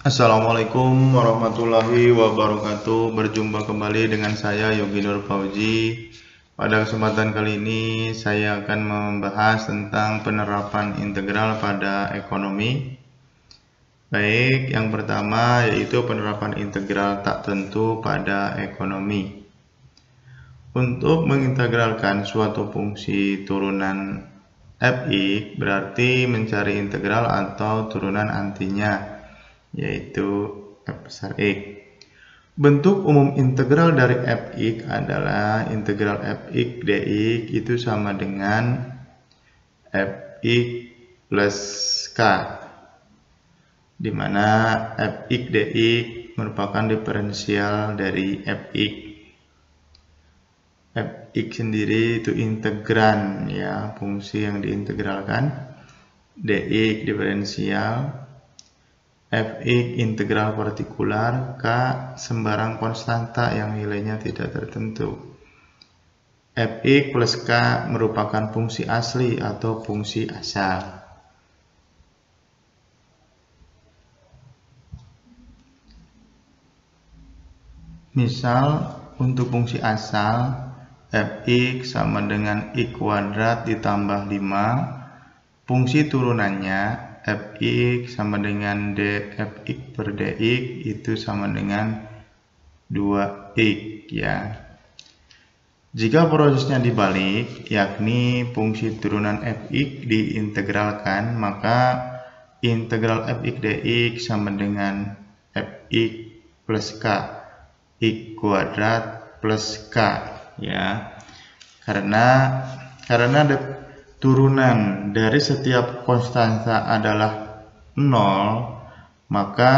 Assalamualaikum warahmatullahi wabarakatuh. Berjumpa kembali dengan saya Yogi Nur Fauzi. Pada kesempatan kali ini saya akan membahas tentang penerapan integral pada ekonomi. Baik, yang pertama yaitu penerapan integral tak tentu pada ekonomi. Untuk mengintegralkan suatu fungsi turunan fx berarti mencari integral atau turunan antinya, yaitu f besar x. Bentuk umum integral dari fx adalah integral fx dx itu sama dengan fx plus k, di mana fx dx merupakan diferensial dari fx. Fx sendiri itu integran, ya, fungsi yang diintegralkan. Dx diferensial, fx integral partikular, k sembarang konstanta yang nilainya tidak tertentu. Fx plus k merupakan fungsi asli atau fungsi asal. Misal untuk fungsi asal fx sama dengan x kuadrat ditambah 5, fungsi turunannya fx sama dengan dfx per dx itu sama dengan 2x, ya. Jika prosesnya dibalik, yakni fungsi turunan fx diintegralkan, maka integral fx dx sama dengan fx plus k x kuadrat plus k, ya. Karena turunan dari setiap konstanta adalah 0, maka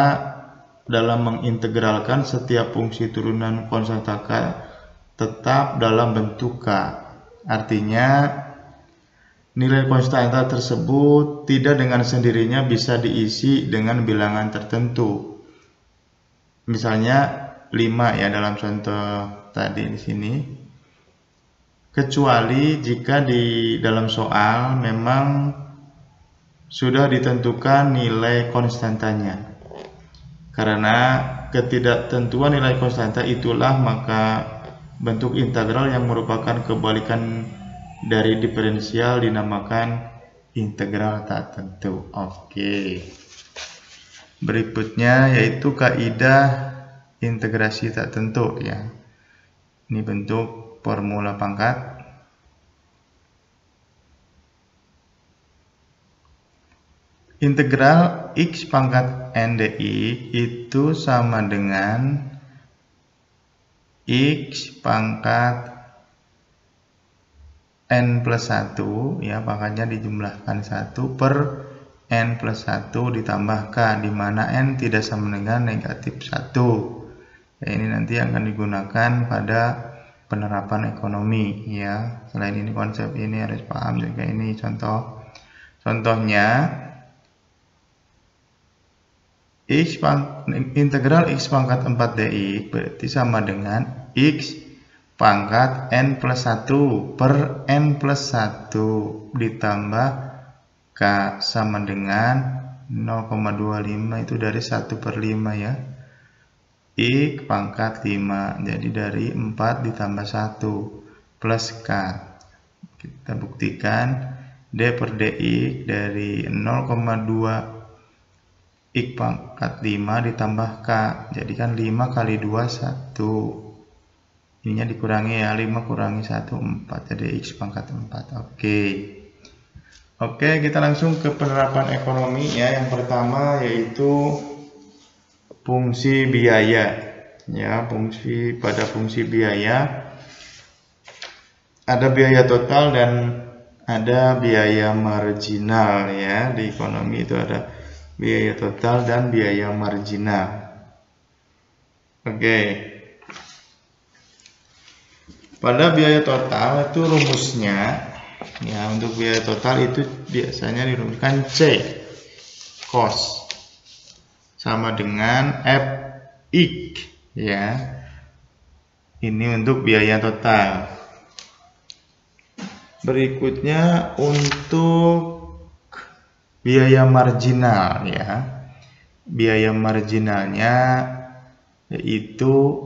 dalam mengintegralkan setiap fungsi turunan konstanta k tetap dalam bentuk k. Artinya nilai konstanta tersebut tidak dengan sendirinya bisa diisi dengan bilangan tertentu. Misalnya 5, ya, dalam contoh tadi di sini. Kecuali jika di dalam soal memang sudah ditentukan nilai konstantanya. Karena ketidaktentuan nilai konstanta itulah maka bentuk integral yang merupakan kebalikan dari diferensial dinamakan integral tak tentu. Oke. Berikutnya yaitu kaidah integrasi tak tentu, ya. Ini bentuk formula pangkat. Integral x pangkat n dx itu sama dengan x pangkat n plus 1, ya, pangkatnya dijumlahkan 1 per n plus 1 ditambah k, di mana n tidak sama dengan negatif 1. Ya, ini nanti akan digunakan pada penerapan ekonomi, ya. Selain ini konsep ini harus paham juga ini contoh. Contohnya integral x pangkat 4 dx berarti sama dengan x pangkat n plus 1 per n plus 1 ditambah k sama dengan 0,25 itu dari 1 per 5, ya. X pangkat 5, jadi dari 4 ditambah 1 plus k. Kita buktikan d per dx dari 0,2 x pangkat 5 ditambah k, jadi kan 5 kali 2 1, ininya dikurangi, ya, 5 kurangi 1 4, jadi x pangkat 4. Oke, kita langsung ke penerapan ekonomi, ya. Yang pertama yaitu fungsi biaya, ya. Pada fungsi biaya ada biaya total dan ada biaya marginal, ya. Di ekonomi itu ada biaya total dan biaya marginal. Oke. Pada biaya total itu rumusnya, ya, untuk biaya total itu biasanya dirumuskan C cost sama dengan fx, ya. Ini untuk biaya total. Berikutnya untuk biaya marginal, ya. biaya marginalnya, yaitu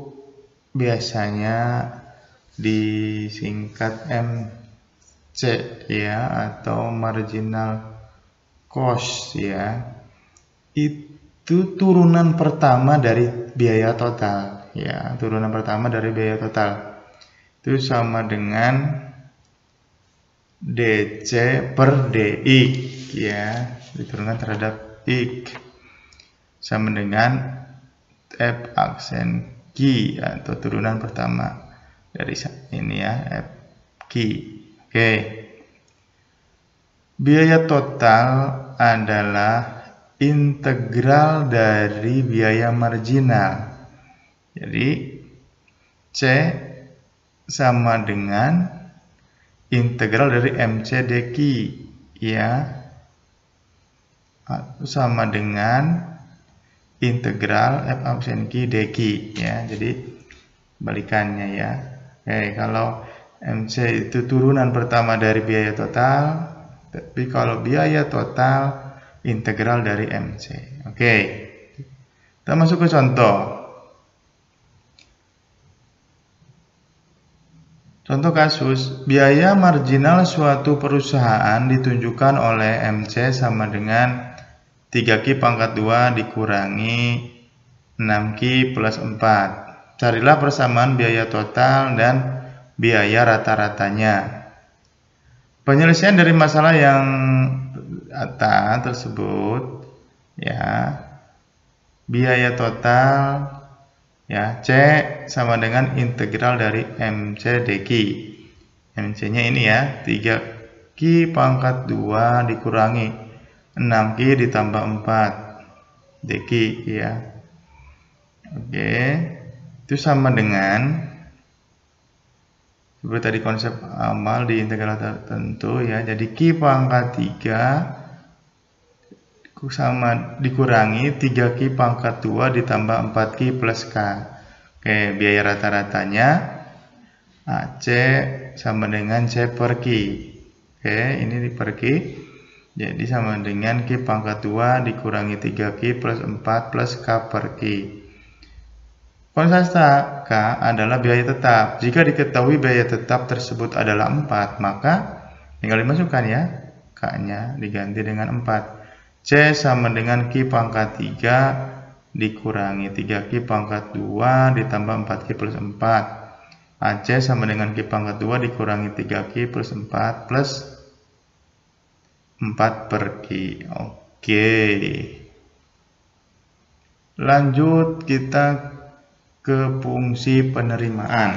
biasanya disingkat MC ya, atau marginal cost ya. Itu turunan pertama dari biaya total ya, turunan pertama dari biaya total. Itu sama dengan DC per DI ya, diturunkan terhadap I sama dengan F aksen Q atau turunan pertama dari ini ya, F Q. Oke. Biaya total adalah integral dari biaya marginal. Jadi C sama dengan integral dari MC dQ ya, sama dengan integral F aksen Q dQ ya. Jadi balikannya ya. Oke, kalau MC itu turunan pertama dari biaya total, tapi kalau biaya total integral dari MC. Oke. Kita masuk ke contoh. Contoh kasus, biaya marginal suatu perusahaan ditunjukkan oleh MC sama dengan 3Q pangkat 2 dikurangi 6Q plus 4. Carilah persamaan biaya total dan biaya rata-ratanya. Penyelesaian dari masalah yang atas tersebut ya, biaya total ya, C sama dengan integral dari MC dQ. MC-nya ini ya, 3Q pangkat 2 dikurangi 6Q ditambah 4 dQ ya. Oke, itu sama dengan seperti tadi konsep amal di integral tertentu ya. Jadi Q pangkat 3 sama dikurangi 3Q pangkat 2 ditambah 4Q plus K. Oke, biaya rata-ratanya AC sama dengan C per Q. Oke, ini per Q. Jadi sama dengan Q pangkat 2 dikurangi 3Q plus 4 plus K per Q. Konstanta K adalah biaya tetap. Jika diketahui biaya tetap tersebut adalah 4, maka tinggal dimasukkan ya. K-nya diganti dengan 4. C sama dengan Q pangkat 3 dikurangi 3Q pangkat 2 ditambah 4Q plus 4. AC sama dengan Q pangkat 2 dikurangi 3Q plus 4 plus 4 per Q. Oke. Lanjut kita ke fungsi penerimaan.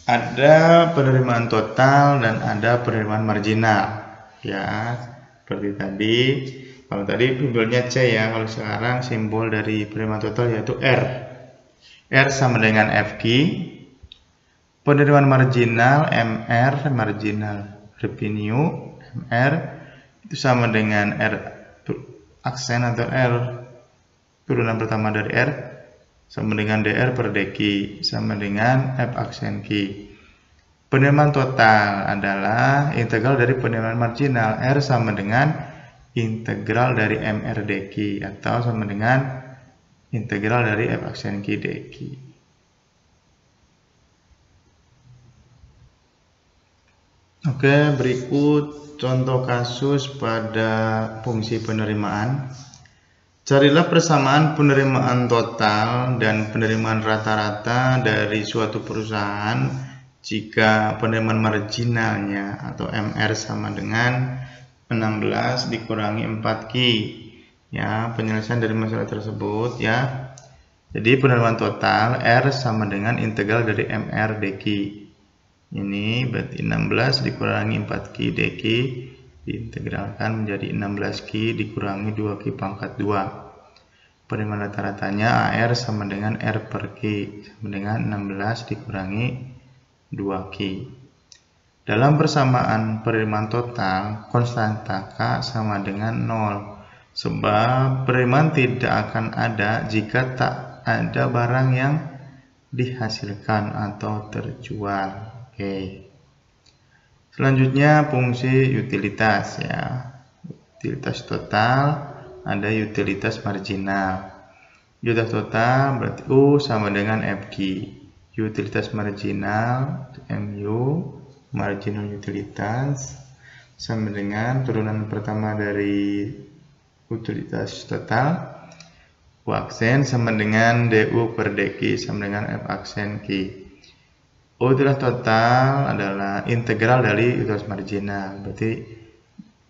Ada penerimaan total dan ada penerimaan marginal ya. Seperti tadi, kalau tadi simbolnya C ya, kalau sekarang simbol dari penerimaan total yaitu R. R sama dengan FQ. Penerimaan marginal MR, marginal revenue MR, itu sama dengan R aksen atau R turunan pertama dari R sama dengan DR per DQ sama dengan F aksen Q. Penerimaan total adalah integral dari penerimaan marginal. R sama dengan integral dari MR dQ atau sama dengan integral dari F aksen Q dQ. Oke, berikut contoh kasus pada fungsi penerimaan. Carilah persamaan penerimaan total dan penerimaan rata-rata dari suatu perusahaan jika penerimaan marginalnya atau MR sama dengan 16 dikurangi 4Q ya. Penyelesaian dari masalah tersebut ya. Jadi penerimaan total R sama dengan integral dari MR dQ. Ini berarti 16 dikurangi 4Q dQ diintegralkan menjadi 16Q dikurangi 2Q pangkat 2. Penerimaan rata-ratanya AR sama dengan R per Q sama dengan 16 dikurangi 2Q. Dalam persamaan penerimaan total, konstanta K sama dengan 0. Sebab penerimaan tidak akan ada jika tak ada barang yang dihasilkan atau terjual. Oke. Selanjutnya fungsi utilitas ya. Utilitas total ada utilitas marginal. Utilitas total berarti U sama dengan FG. Utilitas marginal MU, marginal utilitas, sama dengan turunan pertama dari utilitas total, U aksen sama dengan DU per DQ sama dengan F aksen Q. Utilitas total adalah integral dari utilitas marginal, berarti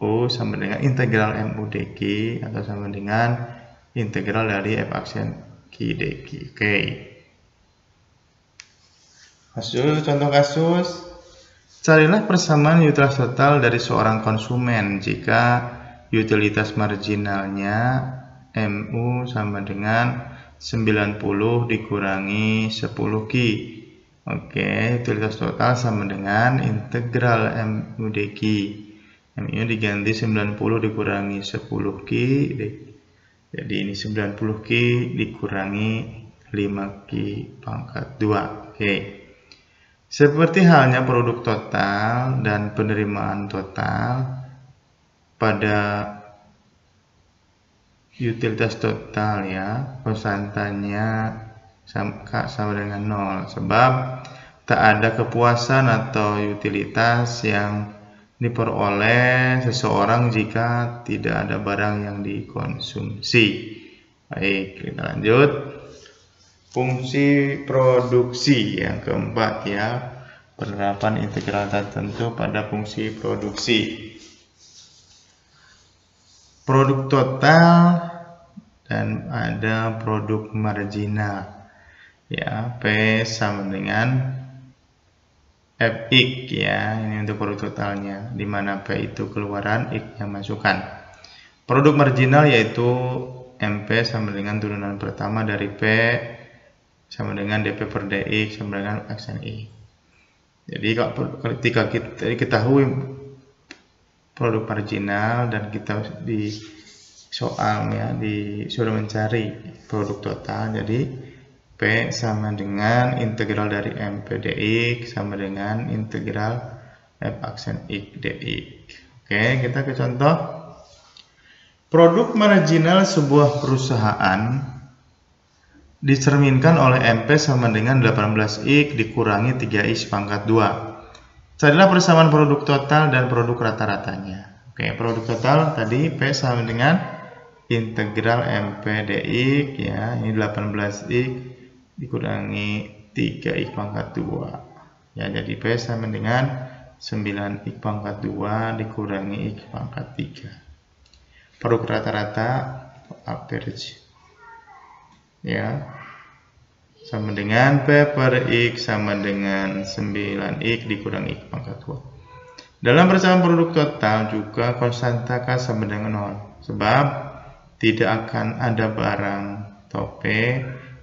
U sama dengan integral MU DQ atau sama dengan integral dari F aksen Q DQ. Oke. Contoh kasus. Carilah persamaan utilitas total dari seorang konsumen jika utilitas marginalnya MU sama dengan 90 dikurangi 10 Q. Oke, utilitas total sama dengan integral MU DQ. MU diganti 90 dikurangi 10 Q. Jadi ini 90 Q dikurangi 5 Q pangkat 2. Oke. Seperti halnya produk total dan penerimaan total, pada utilitas total ya, konstantanya sama dengan 0, sebab tak ada kepuasan atau utilitas yang diperoleh seseorang jika tidak ada barang yang dikonsumsi. Baik, kita lanjut. Fungsi produksi yang keempat ya, penerapan integral tertentu pada fungsi produksi. Produk total dan ada produk marginal ya, P sama dengan Fx ya, ini untuk produk totalnya, di mana P itu keluaran, X yang masukan. Produk marginal yaitu MP sama dengan turunan pertama dari P sama dengan DP per DX sama dengan aksen I. Jadi ketika kita ketahui produk marginal dan kita di soal ya disuruh mencari produk total, jadi P sama dengan integral dari MP DX sama dengan integral F aksen X DX. Oke, kita ke contoh. Produk marginal sebuah perusahaan dicerminkan oleh MP sama dengan 18X dikurangi 3X pangkat 2. Carilah persamaan produk total dan produk rata-ratanya. Oke, produk total tadi P sama dengan integral MP DX ya, ini 18X dikurangi 3X pangkat 2. Ya, jadi P sama dengan 9X pangkat 2 dikurangi X pangkat 3. Produk rata-rata average ya, sama dengan P per X sama dengan 9X dikurangi X pangkat 2. Dalam persamaan produk total juga konstanta K sama dengan 0, sebab tidak akan ada barang atau P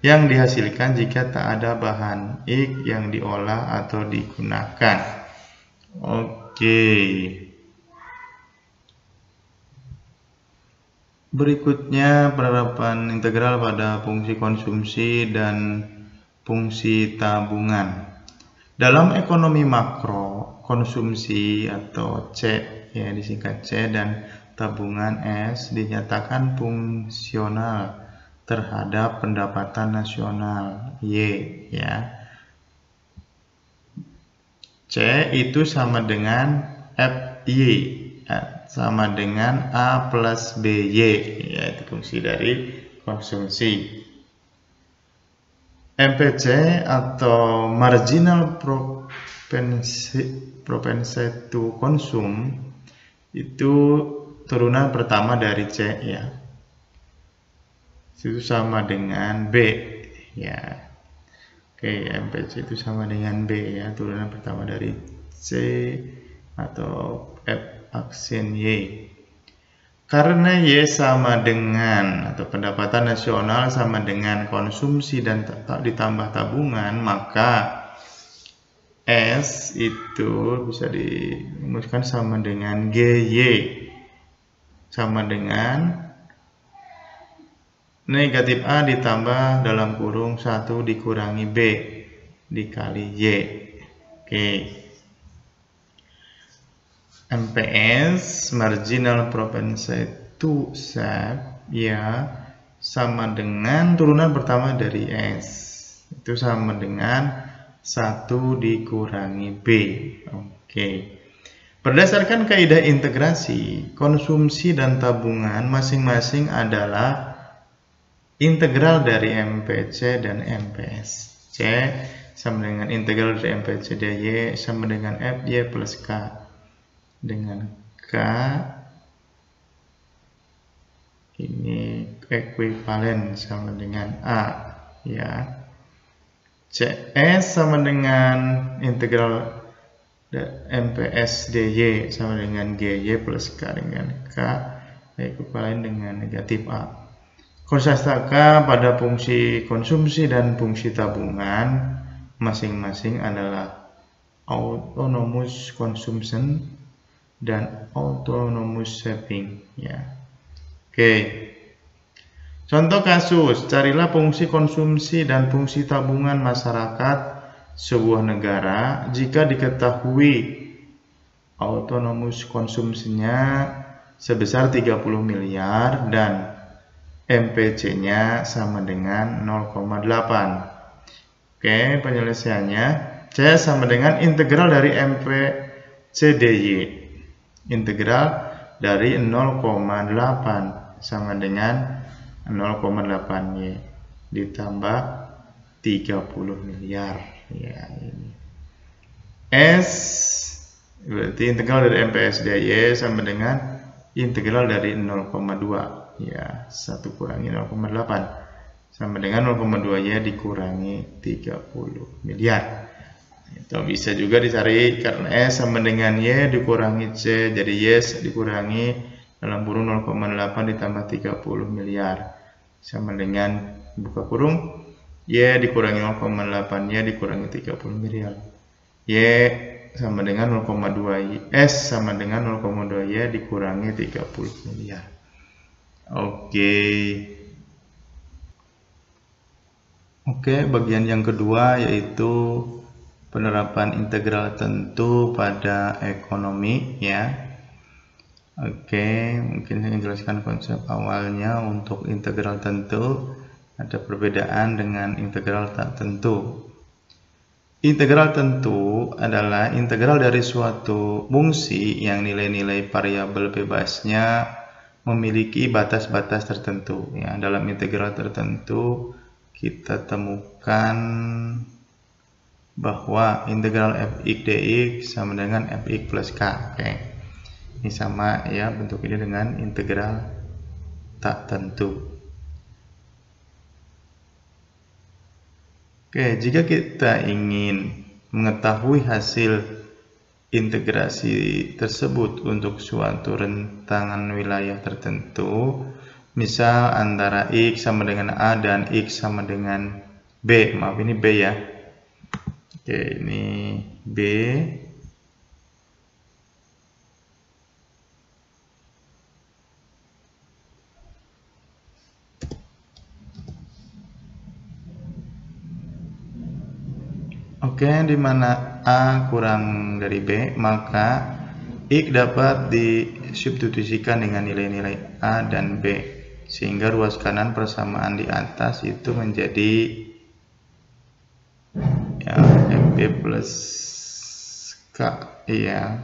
yang dihasilkan jika tak ada bahan X yang diolah atau digunakan. Oke. Berikutnya penerapan integral pada fungsi konsumsi dan fungsi tabungan. Dalam ekonomi makro, konsumsi atau C ya disingkat C dan tabungan S dinyatakan fungsional terhadap pendapatan nasional Y ya. C itu sama dengan FY ya, sama dengan A plus BY ya, itu fungsi dari konsumsi. MPC atau marginal propensity to consume itu turunan pertama dari C ya, itu sama dengan B ya. Oke, MPC itu sama dengan B ya, turunan pertama dari C atau F aksen Y. Karena Y sama dengan atau pendapatan nasional sama dengan konsumsi dan ditambah tabungan, maka S itu bisa dirumuskan sama dengan GY sama dengan negatif A ditambah dalam kurung 1 dikurangi B dikali Y. Oke. MPS marginal propensity to save ya sama dengan turunan pertama dari S. Itu sama dengan 1 dikurangi B. Oke. Berdasarkan kaidah integrasi, konsumsi dan tabungan masing-masing adalah integral dari MPC dan MPS. C sama dengan integral dari MPC DY sama dengan FY plus K. Dengan K ini ekuivalen sama dengan A, ya. CS sama dengan integral MPS DY sama dengan GY plus K dengan K ekuivalen dengan negatif A. Konstan K pada fungsi konsumsi dan fungsi tabungan masing-masing adalah autonomous consumption dan autonomous saving, ya. Oke. Contoh kasus, carilah fungsi konsumsi dan fungsi tabungan masyarakat sebuah negara jika diketahui autonomous konsumsinya sebesar 30 miliar dan MPC-nya sama dengan 0,8. Oke, penyelesaiannya C sama dengan integral dari MPC DY. Integral dari 0,8 sama dengan 0,8Y ditambah 30 miliar. Ya, ini. S berarti integral dari MPS DY sama dengan integral dari 0,2. Ya, 1 kurangi 0,8 sama dengan 0,2Y dikurangi 30 miliar. Itu bisa juga dicari karena S sama dengan Y dikurangi C, jadi Y dikurangi dalam kurung 0,8 ditambah 30 miliar sama dengan buka kurung Y dikurangi 0,8 Y dikurangi 30 miliar. Y sama dengan 0,2 S sama dengan 0,2 Y dikurangi 30 miliar. Oke, bagian yang kedua yaitu penerapan integral tentu pada ekonomi, ya. Oke, mungkin saya jelaskan konsep awalnya. Untuk integral tentu ada perbedaan dengan integral tak tentu. Integral tentu adalah integral dari suatu fungsi yang nilai-nilai variabel bebasnya memiliki batas-batas tertentu. Ya, dalam integral tertentu kita temukan bahwa integral fx dx sama dengan fx plus k. Oke. Ini sama ya bentuk ini dengan integral tak tentu. Oke, jika kita ingin mengetahui hasil integrasi tersebut untuk suatu rentangan wilayah tertentu, misal antara X sama dengan A dan X sama dengan B, maaf ini B ya. Oke, ini B. Oke, di mana A kurang dari B, maka X dapat disubstitusikan dengan nilai-nilai A dan B, sehingga ruas kanan persamaan di atas itu menjadi ya, FB plus K, ya,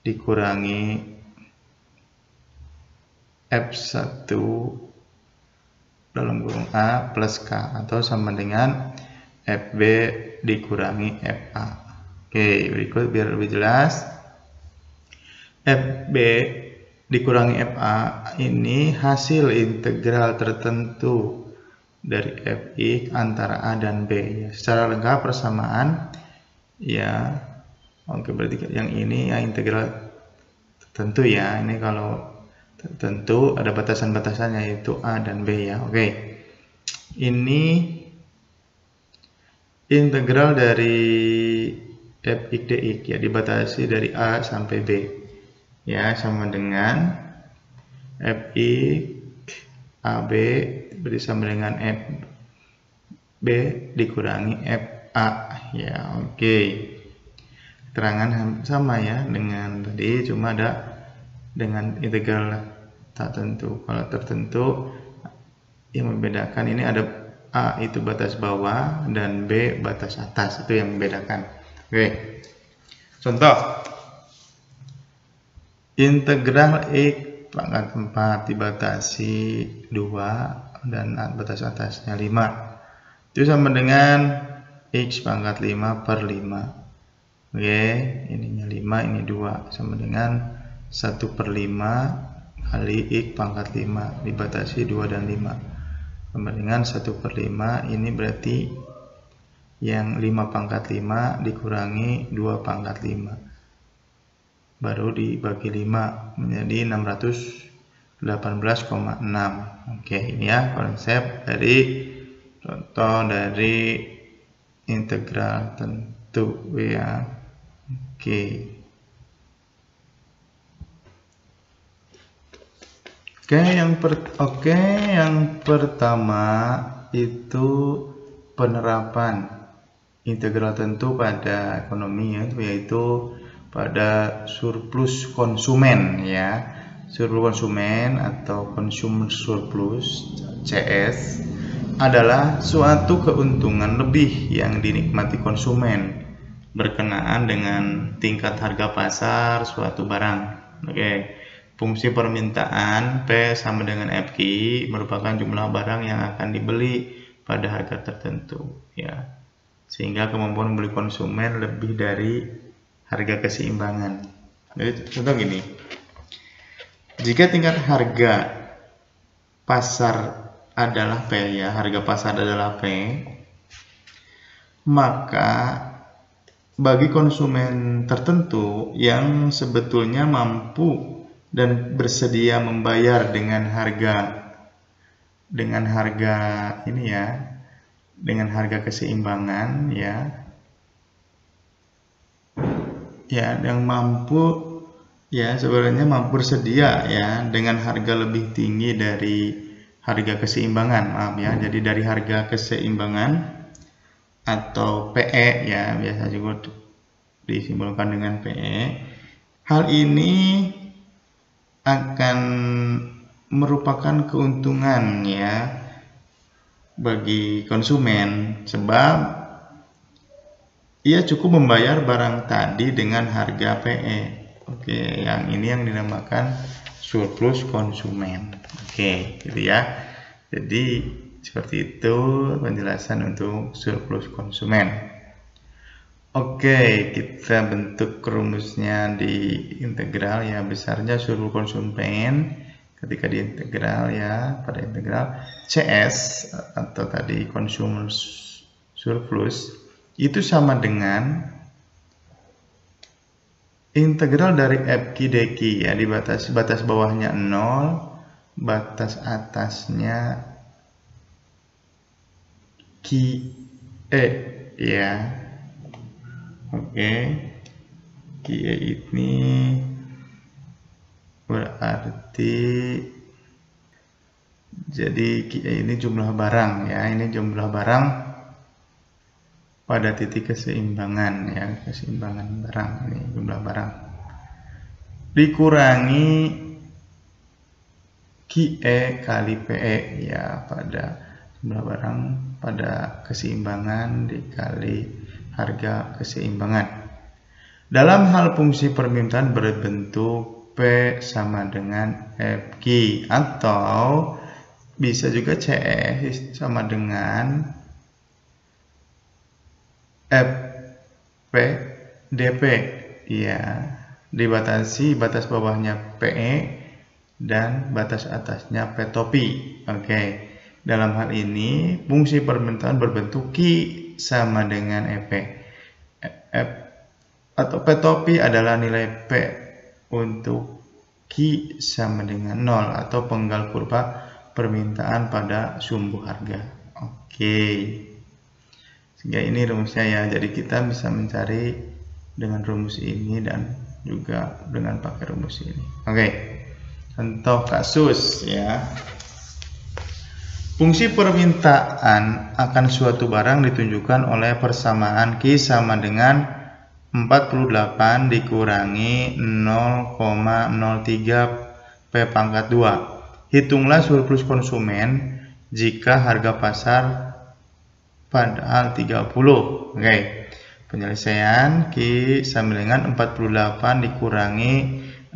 dikurangi F1 dalam kurung A plus K, atau sama dengan FB dikurangi FA. Oke, berikut biar lebih jelas. FB dikurangi FA ini hasil integral tertentu dari Fx antara A dan B. Ya, secara lengkap persamaan ya. Oke, berarti yang ini ya integral tertentu ya. Ini kalau tertentu ada batasan-batasannya yaitu A dan B ya. Oke. Ini integral dari fx dx ya dibatasi dari A sampai B. Ya, sama dengan fx AB bersama dengan fb dikurangi fa ya. Oke. Keterangan sama ya dengan tadi, cuma ada dengan integral tak tentu. Kalau tertentu, yang membedakan ini ada A itu batas bawah dan B batas atas, itu yang membedakan. Oke. Contoh. Integral X pangkat 4 dibatasi 2 dan batas atasnya 5. Itu sama dengan X pangkat 5 per 5. Oke, ininya 5, ini 2. Sama dengan 1 per 5 kali X pangkat 5 dibatasi 2 dan 5. Sama dengan 1 per 5, ini berarti yang 5 pangkat 5 dikurangi 2 pangkat 5. Baru dibagi 5 menjadi 618,6. Oke, ini ya konsep dari contoh dari integral tentu ya. Oke, yang pertama itu penerapan integral tentu pada ekonomi, yaitu pada surplus konsumen ya. Surplus konsumen atau consumer surplus CS adalah suatu keuntungan lebih yang dinikmati konsumen berkenaan dengan tingkat harga pasar suatu barang. Oke. Fungsi permintaan P sama dengan FQ merupakan jumlah barang yang akan dibeli pada harga tertentu ya. Sehingga kemampuan membeli konsumen lebih dari harga keseimbangan. Jadi contoh gini, jika tingkat harga pasar adalah P ya, harga pasar adalah P, maka bagi konsumen tertentu yang sebetulnya mampu dan bersedia membayar dengan harga ini ya, dengan harga keseimbangan ya. Ya, yang mampu ya sebenarnya mampu bersedia ya dengan harga lebih tinggi dari harga keseimbangan, maaf ya. Jadi dari harga keseimbangan atau PE ya, biasa juga disimbolkan dengan PE. Hal ini akan merupakan keuntungan ya bagi konsumen, sebab ia cukup membayar barang tadi dengan harga PE. Oke, yang ini yang dinamakan surplus konsumen. Oke, gitu ya. Jadi seperti itu penjelasan untuk surplus konsumen. Oke, kita bentuk rumusnya di integral ya. Besarnya surplus konsumen ketika diintegral ya, pada integral CS atau tadi consumer surplus itu sama dengan integral dari FQ dq ya, dibatasi batas bawahnya 0, batas atasnya QE ya. Oke, QE ini berarti jadi QE ini jumlah barang ya, ini jumlah barang pada titik keseimbangan ya, keseimbangan barang, ini jumlah barang dikurangi QE kali PE ya, pada jumlah barang pada keseimbangan dikali harga keseimbangan. Dalam hal fungsi permintaan berbentuk P sama dengan FQ, atau bisa juga CS sama dengan FP DP ya, dibatasi batas bawahnya PE dan batas atasnya P topi. Oke, dalam hal ini fungsi permintaan berbentuk Q sama dengan EP. F atau P topi adalah nilai P untuk Q sama dengan 0 atau penggal kurva permintaan pada sumbu harga. Oke. Sehingga ini rumusnya ya, jadi kita bisa mencari dengan rumus ini dan juga dengan pakai rumus ini. Oke, contoh kasus ya. Fungsi permintaan akan suatu barang ditunjukkan oleh persamaan Q sama dengan 48 dikurangi 0,03 P pangkat 2. Hitunglah surplus konsumen jika harga pasar padahal 30. Oke. Penyelesaian Q sama dengan 48 dikurangi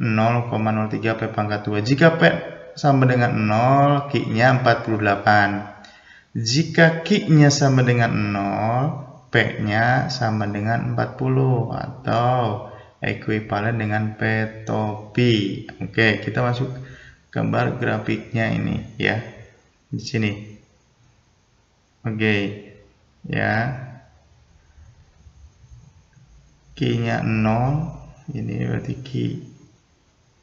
0,03 P pangkat 2. Jika P sama dengan 0, Q-nya 48. Jika Q-nya sama dengan 0, P-nya sama dengan 40 atau ekuivalen dengan P topi. Oke, kita masuk gambar grafiknya ini ya. Di sini. Oke. Ya. Q-nya 0, ini berarti Q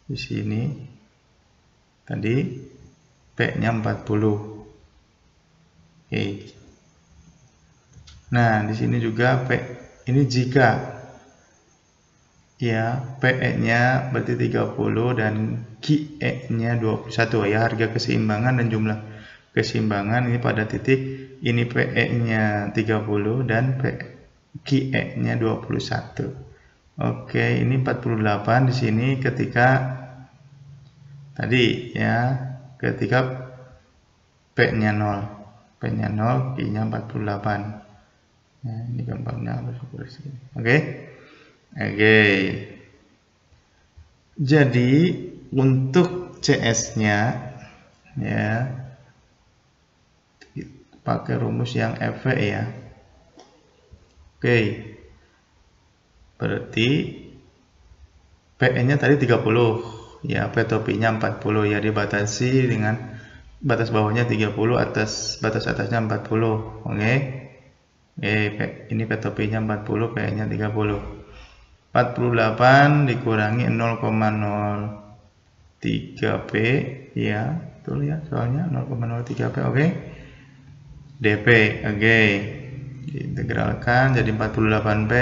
di sini. Tadi P-nya 40. Oke. Nah, di sini juga P ini jika ya PE-nya berarti 30 dan QE-nya 21 ya, harga keseimbangan dan jumlah keseimbangan ini pada titik ini PE-nya 30 dan QE-nya 21. Oke, ini 48 di sini ketika tadi ya, ketika P-nya 0. P-nya 0, Q-nya 48. Nah, ini gambarnya harus seperti ini. Oke. Jadi untuk CS-nya ya pakai rumus yang FV ya. Oke. Berarti PE-nya tadi 30 ya, P topinya 40 ya, dibatasi dengan batas bawahnya 30, batas atasnya 40. Oke. Ini P topinya 40, PE-nya 30. 48 dikurangi 0,03 P ya, betul ya, soalnya 0,03 P. Oke. DP. Oke. Diintegralkan jadi 48 P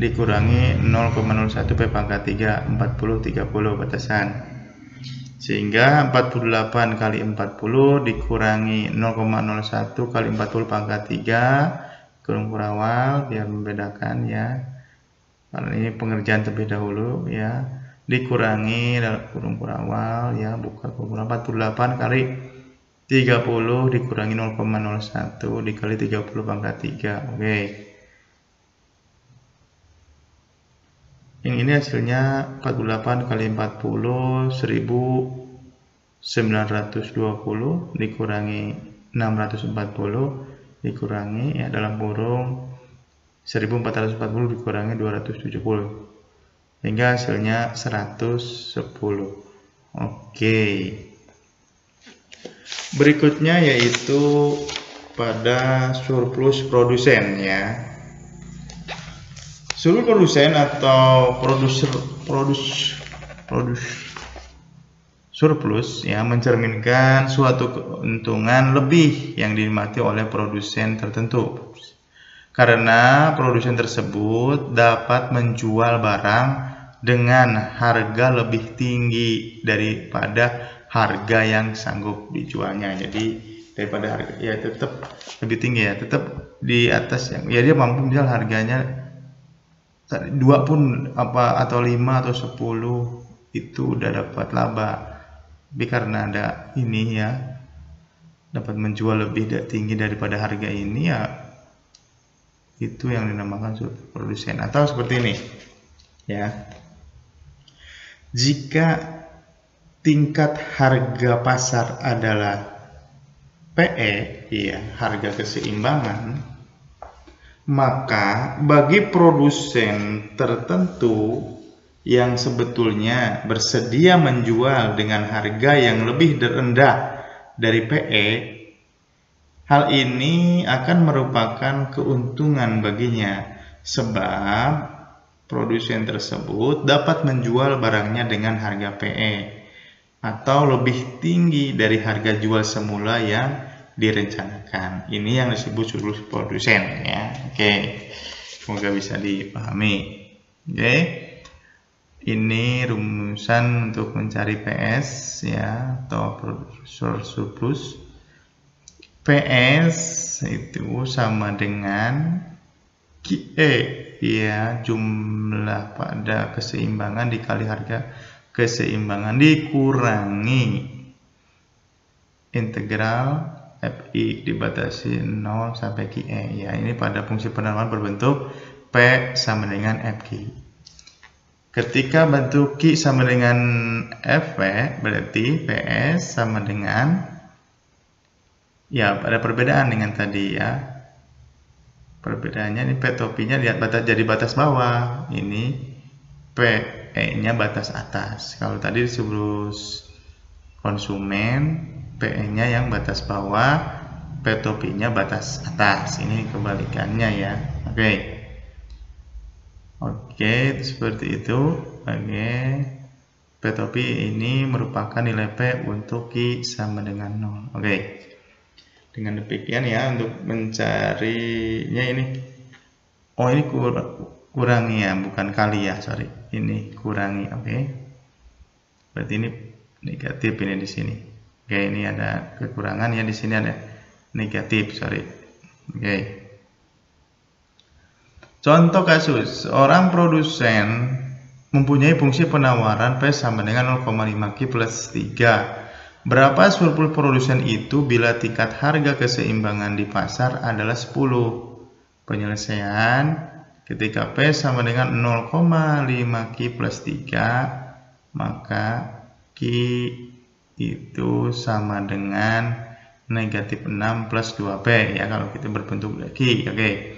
dikurangi 0,01 P pangkat 3, 40 30 batasan. Sehingga 48 kali 40 dikurangi 0,01 kali 40 pangkat 3 kurung kurawal biar membedakan ya. Karena ini pengerjaan terlebih dahulu ya, dikurangi dalam kurung kurawal ya, buka kurung 48 kali 30 dikurangi 0,01 dikali 30 pangkat 3. Oke. Yang ini hasilnya 48 kali 40 1920 dikurangi 640 dikurangi ya dalam kurung 1440 dikurangi 270 hingga hasilnya 110. Oke. Berikutnya yaitu pada surplus produsen ya. Surplus produsen atau surplus ya mencerminkan suatu keuntungan lebih yang dinikmati oleh produsen tertentu. Karena produsen tersebut dapat menjual barang dengan harga lebih tinggi daripada harga yang sanggup dijualnya. Jadi daripada harga ya tetap lebih tinggi ya, tetap di atas yang ya dia mampu misal harganya 2 pun apa atau 5 atau 10 itu udah dapat laba. Tapi karena ada ini ya dapat menjual lebih tinggi daripada harga ini ya, itu yang dinamakan surplus produsen. Atau seperti ini ya, jika tingkat harga pasar adalah PE ya, harga keseimbangan, maka bagi produsen tertentu yang sebetulnya bersedia menjual dengan harga yang lebih rendah dari PE, hal ini akan merupakan keuntungan baginya sebab produsen tersebut dapat menjual barangnya dengan harga PE atau lebih tinggi dari harga jual semula yang direncanakan. Ini yang disebut surplus produsen ya. Oke. Semoga bisa dipahami. Oke. Ini rumusan untuk mencari PS ya atau surplus. PS itu sama dengan QE ya, jumlah pada keseimbangan dikali harga keseimbangan dikurangi integral Fi dibatasi 0 sampai QE. Ya, ini pada fungsi penawaran berbentuk P sama dengan Fq. Ketika bentuk Q sama dengan Fv, berarti PS sama dengan, ya ada perbedaan dengan tadi ya. Perbedaannya ini P topinya lihat jadi batas bawah, ini PE-nya batas atas. Kalau tadi disebut konsumen, PE-nya yang batas bawah, P topinya batas atas. Ini kebalikannya ya. Oke, seperti itu. Oke, P topi ini merupakan nilai P untuk Q sama dengan 0. Oke, dengan demikian ya, untuk mencarinya ini, oh ini kurangi ya, bukan kali ya, sorry, ini kurangi. Oke, berarti ini negatif ini di sini. Oke, ini ada kekurangan ya, di sini ada negatif, sorry. Oke. Contoh kasus, seorang produsen mempunyai fungsi penawaran P sama dengan 0,5 Q plus 3. Berapa surplus produsen itu bila tingkat harga keseimbangan di pasar adalah 10? Penyelesaian, ketika P sama dengan 0,5 Q plus 3, maka Q itu sama dengan negatif 6 plus 2P ya, kalau kita berbentuk Q. Oke.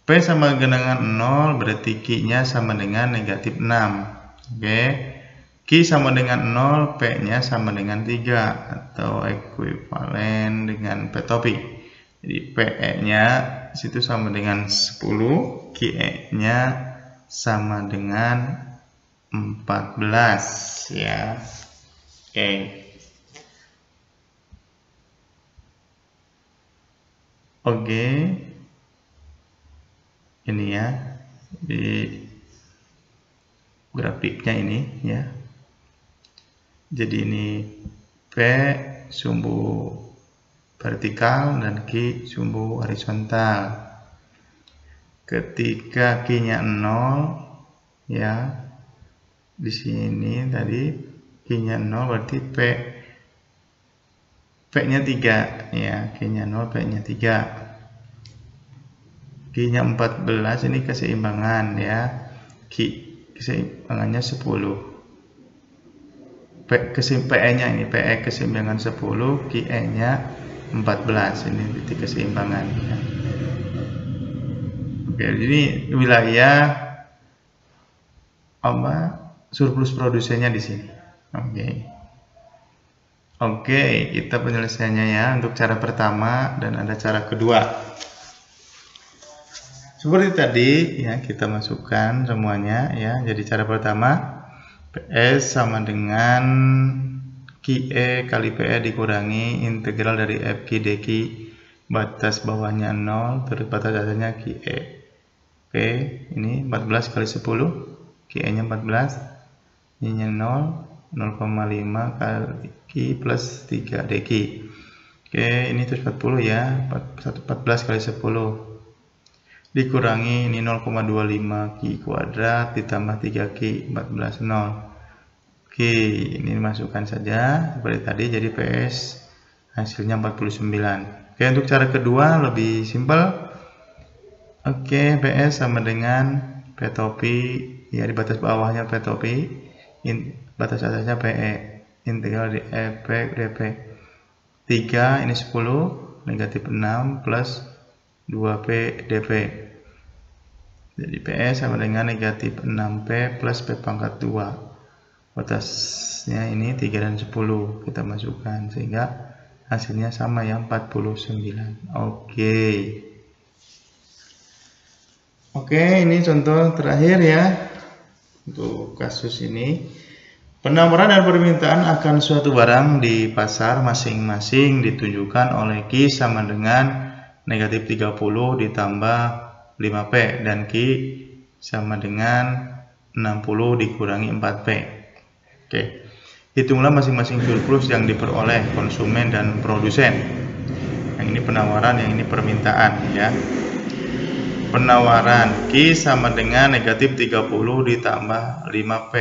P sama dengan 0, berarti Q-nya sama dengan negatif 6. Oke. Q sama dengan 0, P-nya sama dengan 3 atau ekuivalen dengan P topi. Jadi PE-nya situ sama dengan 10, QE-nya sama dengan 14 ya. Oke. Oke. Ini ya, di grafiknya ini ya. Jadi ini P sumbu vertikal dan Q sumbu horizontal. Ketika Q-nya 0 ya, di sini tadi Q-nya 0 berarti P-nya 3 ya, Q-nya 0, P-nya 3. Q-nya 14, ini keseimbangan ya. Q keseimbangannya 10. PE-nya ini PE keseimbangan 10, QE-nya 14. Ini titik keseimbangan ya. Oke, ini wilayah apa? Surplus produsennya di sini. Oke, kita penyelesaiannya ya untuk cara pertama dan ada cara kedua. Seperti tadi ya, kita masukkan semuanya ya. Jadi cara pertama, PS sama dengan QE kali PE dikurangi integral dari FQ dQ, batas bawahnya 0 terus batas atasnya QE. Oke, ini 14 kali 10, QE-nya 14, ini-nya 0, 0,5 kali Q plus 3 dQ. Oke, ini terus 40 ya, 14 kali 10 dikurangi ini 0,25 Q kuadrat ditambah 3Q 14 0. Oke, ini masukkan saja seperti tadi, jadi PS hasilnya 49. Oke, untuk cara kedua lebih simpel. Oke, PS sama dengan P topi ya, di batas bawahnya P topi, batas atasnya PE, integral di F dP. 3 ini 10, negatif 6 plus 2P dP. Jadi PS sama dengan negatif 6P plus P pangkat 2. Batasnya ini 3 dan 10 kita masukkan sehingga hasilnya sama ya, 49. Oke, ini contoh terakhir ya untuk kasus ini. Penawaran dan permintaan akan suatu barang di pasar masing-masing ditunjukkan oleh Q sama dengan negatif 30 ditambah 5P dan Q sama dengan 60 dikurangi 4P. Oke, hitunglah masing-masing surplus yang diperoleh konsumen dan produsen. Yang ini penawaran, yang ini permintaan ya. Penawaran Q sama dengan negatif 30 ditambah 5P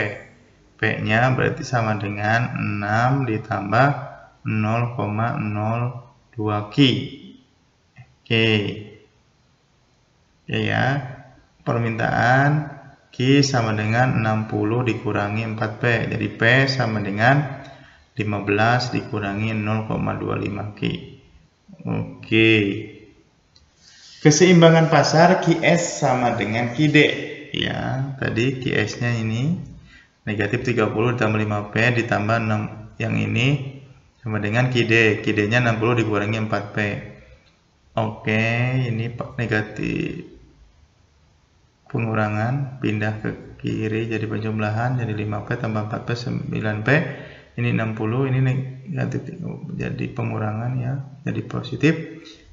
P-nya berarti sama dengan 6 ditambah 0,02 Ki. Oke. Oke ya. Permintaan Ki sama dengan 60 dikurangi 4P. Jadi P sama dengan 15 dikurangi 0,25 Ki. Oke. Keseimbangan pasar QS sama dengan QD. Ya, tadi QS-nya ini negatif 30 ditambah 5P ditambah 6 yang ini sama dengan QD. QD-nya 60 dikurangi 4P. Oke, ini negatif pengurangan, pindah ke kiri jadi penjumlahan, jadi 5P tambah 4P 9P. Ini 60, ini negatif jadi pengurangan ya, jadi positif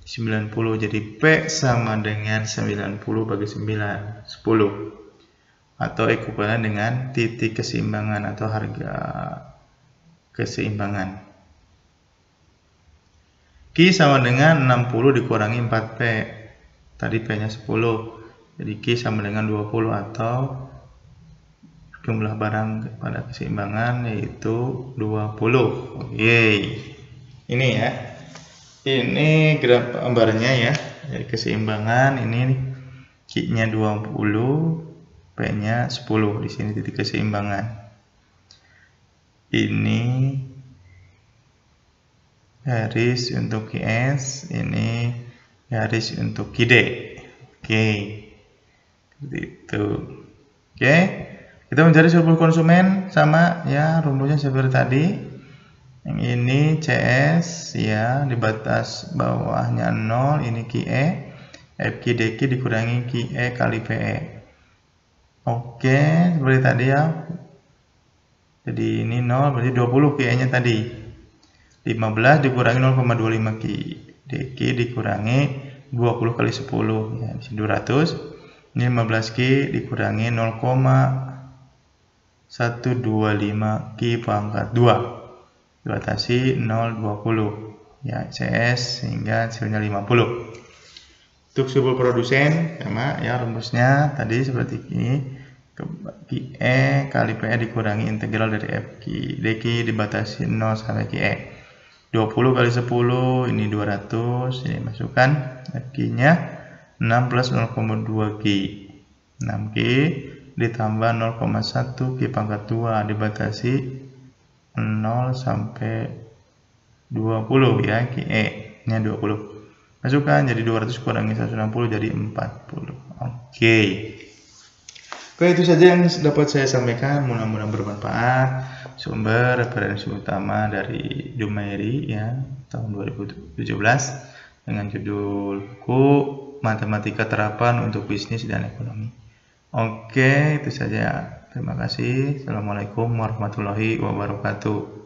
90. Jadi P sama dengan 90 bagi 9, 10. Atau ekuivalen dengan titik keseimbangan atau harga keseimbangan. Q sama dengan 60 dikurangi 4P. Tadi P-nya 10. Jadi Q sama dengan 20 atau jumlah barang pada keseimbangan yaitu 20. Oke. Ini ya. Ini graf gambarnya ya. Jadi keseimbangan ini Q-nya 20, P-nya 10. Di sini titik keseimbangan. Ini garis untuk QS, ini garis untuk QD. Oke. Gitu. Oke. Kita mencari surplus konsumen sama ya, rumusnya seperti tadi. Yang ini CS ya, di batas bawahnya 0, ini QE, FQ DQ dikurangi QE kali PE. Oke, seperti tadi ya. Jadi ini 0 berarti 20 QE-nya tadi. 15 dikurangi 0,25 Q. DQ dikurangi 20 kali 10 ya, 200. Ini 15 Q dikurangi 0,125 Q pangkat 2. Dibatasi 0,20 ya, CS sehingga hasilnya 50. Untuk surplus produsen sama ya, rumusnya tadi seperti ini. QE kali PE dikurangi integral dari FQ DQ dibatasi 0 sampai QE. 20 kali 10 ini 200, ini masukkan FQ-nya 6 plus 0,2 Q. 6 Q ditambah 0,1 Q pangkat 2 dibatasi 0 sampai 20 ya, QE-nya 20. Masukkan jadi 200 kurangi 160 jadi 40. Oke. Oke, itu saja yang dapat saya sampaikan, mudah-mudahan bermanfaat. Sumber referensi utama dari Jumairi ya, tahun 2017 dengan judul buku Matematika Terapan untuk Bisnis dan Ekonomi. Oke, itu saja. Terima kasih. Assalamualaikum warahmatullahi wabarakatuh.